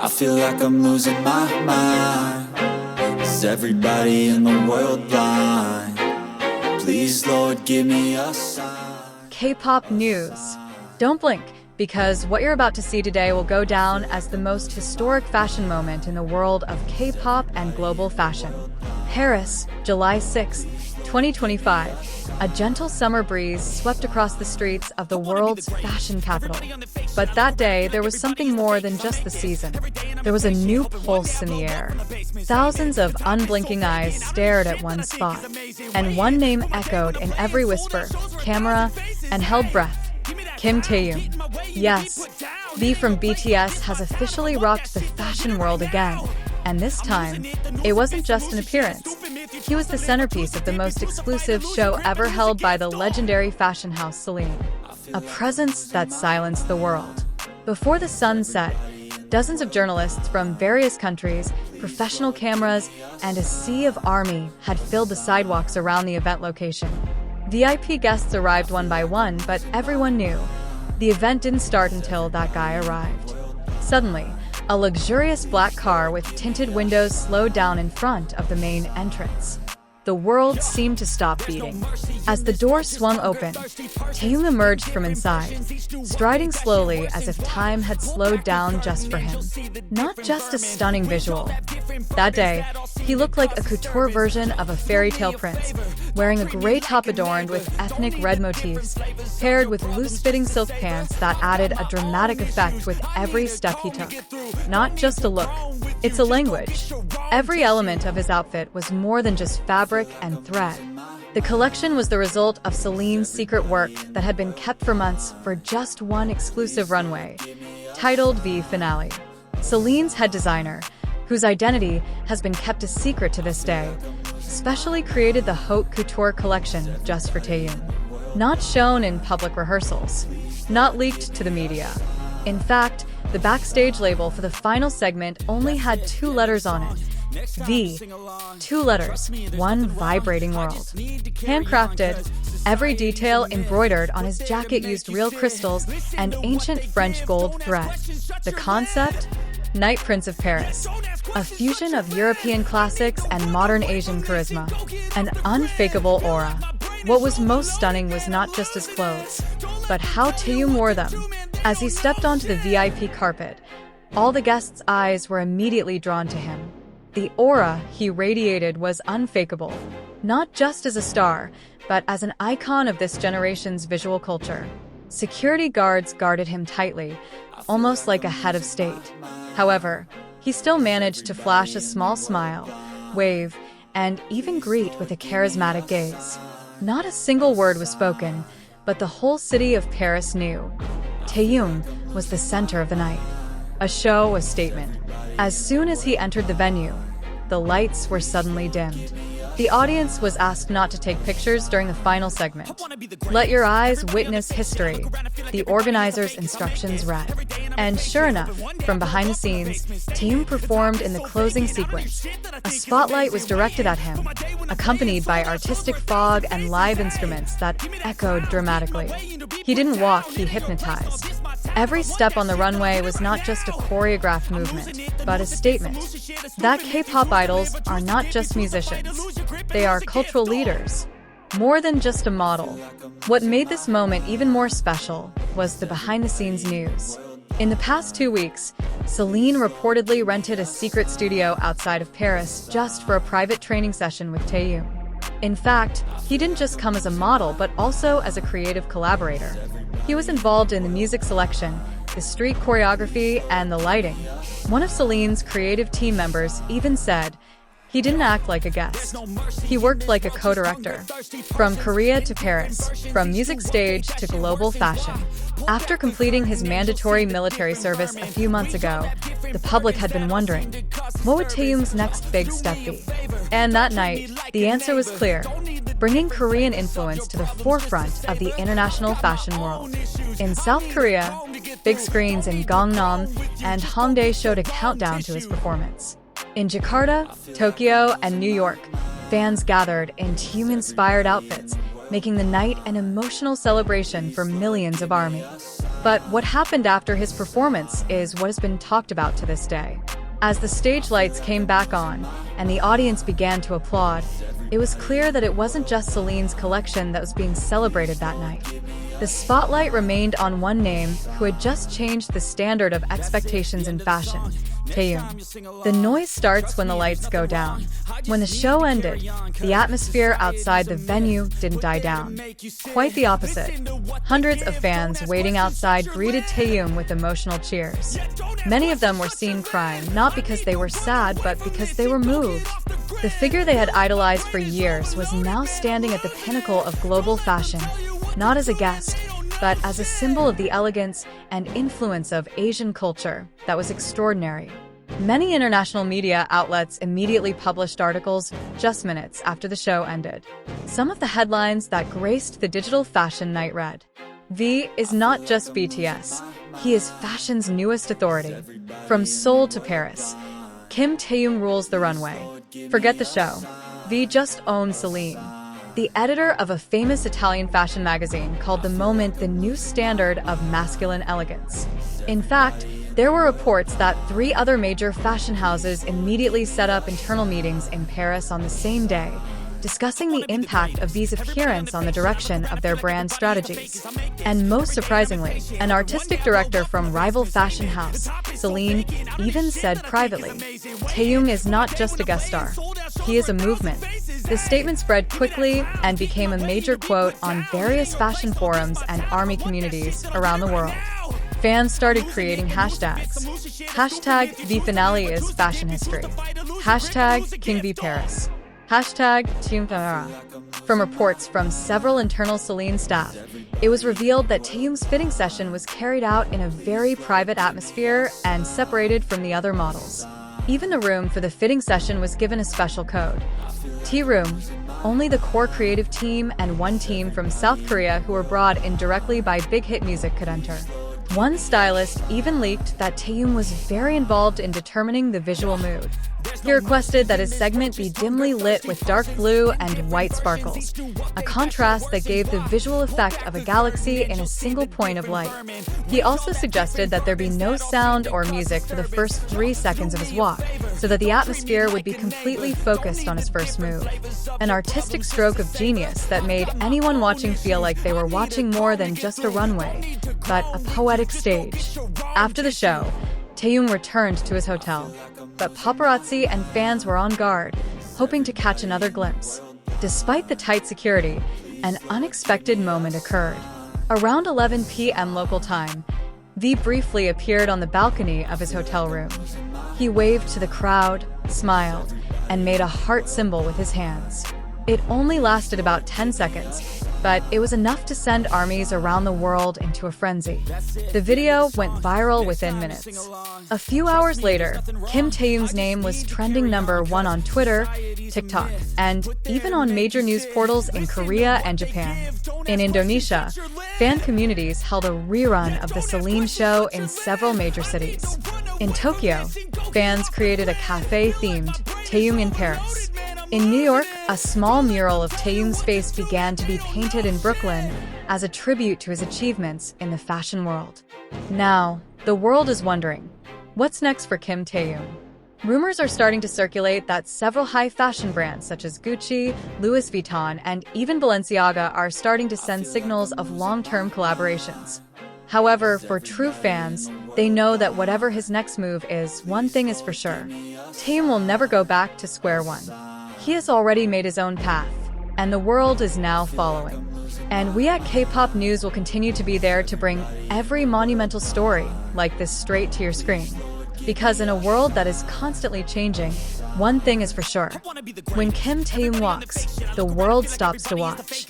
I feel like I'm losing my mind. Is everybody in the world blind? Please, Lord, give me a sign. K-pop news. Don't blink, because what you're about to see today will go down as the most historic fashion moment in the world of K-pop and global fashion. Paris, July 6, 2025. A gentle summer breeze swept across the streets of the world's fashion capital. But that day, there was something more than just the season. There was a new pulse in the air. Thousands of unblinking eyes stared at one spot, and one name echoed in every whisper, camera, and held breath. Kim Taehyung. Yes, V from BTS has officially rocked the fashion world again, and this time, it wasn't just an appearance. He was the centerpiece of the most exclusive show ever held by the legendary fashion house Celine, a presence that silenced the world. Before the sun set, dozens of journalists from various countries, professional cameras, and a sea of army had filled the sidewalks around the event location. VIP guests arrived one by one, but everyone knew the event didn't start until that guy arrived. Suddenly, a luxurious black car with tinted windows slowed down in front of the main entrance. The world seemed to stop beating. As the door swung open, Taehyung emerged from inside, striding slowly as if time had slowed down just for him. Not just a stunning visual. That day, he looked like a couture version of a fairy tale prince, wearing a gray top adorned with ethnic red motifs, paired with loose-fitting silk pants that added a dramatic effect with every step he took. Not just a look, it's a language. Every element of his outfit was more than just fabric and thread. The collection was the result of Celine's secret work that had been kept for months for just one exclusive runway, titled V Finale. Celine's head designer, whose identity has been kept a secret to this day, specially created the haute couture collection just for Taehyung. Not shown in public rehearsals, not leaked to the media. In fact, the backstage label for the final segment only had 2 letters on it. V. 2 letters, one vibrating world. Handcrafted, every detail embroidered on his jacket used real crystals and ancient French gold thread. The concept? Night Prince of Paris. A fusion of European classics and modern Asian charisma. An unfakeable aura. What was most stunning was not just his clothes, but how Taehyung wore them. As he stepped onto the VIP carpet, all the guests' eyes were immediately drawn to him. The aura he radiated was unfakeable, not just as a star, but as an icon of this generation's visual culture. Security guards guarded him tightly, almost like a head of state. However, he still managed to flash a small smile, wave, and even greet with a charismatic gaze. Not a single word was spoken, but the whole city of Paris knew. Taehyung was the center of the night. A show, a statement. As soon as he entered the venue, the lights were suddenly dimmed. The audience was asked not to take pictures during the final segment. Let your eyes witness history, the organizers' instructions read. And sure enough, from behind the scenes, Taehyung performed in the closing sequence. A spotlight was directed at him, accompanied by artistic fog and live instruments that echoed dramatically. He didn't walk, he hypnotized. Every step on the runway was not just a choreographed movement, but a statement. That K-pop idols are not just musicians. They are cultural leaders. More than just a model. What made this moment even more special was the behind-the-scenes news. In the past 2 weeks, Celine reportedly rented a secret studio outside of Paris just for a private training session with Taehyung. In fact, he didn't just come as a model, but also as a creative collaborator. He was involved in the music selection, the street choreography, and the lighting. One of Celine's creative team members even said, he didn't act like a guest. He worked like a co-director. From Korea to Paris, from music stage to global fashion. After completing his mandatory military service a few months ago, the public had been wondering, what would Taehyung's next big step be? And that night, the answer was clear, bringing Korean influence to the forefront of the international fashion world. In South Korea, big screens in Gangnam and Hongdae showed a countdown to his performance. In Jakarta, Tokyo, and New York, fans gathered in Taehyung-inspired outfits, making the night an emotional celebration for millions of ARMY. But what happened after his performance is what has been talked about to this day. As the stage lights came back on and the audience began to applaud, it was clear that it wasn't just Celine's collection that was being celebrated that night. The spotlight remained on one name who had just changed the standard of expectations in fashion, Taehyung. The noise starts when the lights go down. When the show ended, the atmosphere outside the venue didn't die down. Quite the opposite. Hundreds of fans waiting outside greeted Taehyung with emotional cheers. Many of them were seen crying, not because they were sad, but because they were moved. The figure they had idolized for years was now standing at the pinnacle of global fashion, not as a guest, but as a symbol of the elegance and influence of Asian culture that was extraordinary. Many international media outlets immediately published articles just minutes after the show ended. Some of the headlines that graced the digital fashion night read, "V is not just BTS, he is fashion's newest authority. From Seoul to Paris, Kim Taehyung rules the runway. Forget the show. V just owns Celine." The editor of a famous Italian fashion magazine called the moment the new standard of masculine elegance. In fact, there were reports that 3 other major fashion houses immediately set up internal meetings in Paris on the same day, discussing the impact of V's appearance on the direction of their brand strategies. And most surprisingly, an artistic director from rival fashion house, Celine, even said privately, "Taehyung is not just a guest star. He is a movement." The statement spread quickly and became a major quote on various fashion forums and ARMY communities around the world. Fans started creating hashtags. Hashtag The Finale is Fashion History. Hashtag King V Paris. Hashtag Team Tamara. From reports from several internal Celine staff, it was revealed that Taehyung's fitting session was carried out in a very private atmosphere and separated from the other models. Even the room for the fitting session was given a special code. Tea room. Only the core creative team and one team from South Korea who were brought in directly by Big Hit Music could enter. One stylist even leaked that Taehyung was very involved in determining the visual mood. He requested that his segment be dimly lit with dark blue and white sparkles, a contrast that gave the visual effect of a galaxy in a single point of light. He also suggested that there be no sound or music for the first 3 seconds of his walk, so that the atmosphere would be completely focused on his first move. An artistic stroke of genius that made anyone watching feel like they were watching more than just a runway, but a poetic stage. After the show, Taehyung returned to his hotel, but paparazzi and fans were on guard, hoping to catch another glimpse. Despite the tight security, an unexpected moment occurred. Around 11 p.m. local time, V briefly appeared on the balcony of his hotel room. He waved to the crowd, smiled, and made a heart symbol with his hands. It only lasted about 10 seconds, but it was enough to send armies around the world into a frenzy. The video went viral within minutes. A few hours later, Kim Taehyung's name was trending #1 on Twitter, TikTok, and even on major news portals in Korea and Japan. In Indonesia, fan communities held a rerun of the Celine show in several major cities. In Tokyo, fans created a cafe-themed Taehyung in Paris. In New York, a small mural of Taehyung's face began to be painted in Brooklyn as a tribute to his achievements in the fashion world. Now, the world is wondering, what's next for Kim Taehyung? Rumors are starting to circulate that several high fashion brands such as Gucci, Louis Vuitton, and even Balenciaga are starting to send signals of long-term collaborations. However, for true fans, they know that whatever his next move is, one thing is for sure. Taehyung will never go back to square one. He has already made his own path, and the world is now following. And we at K-Pop News will continue to be there to bring every monumental story like this straight to your screen. Because in a world that is constantly changing, one thing is for sure. When Kim Taehyung walks, the world stops to watch.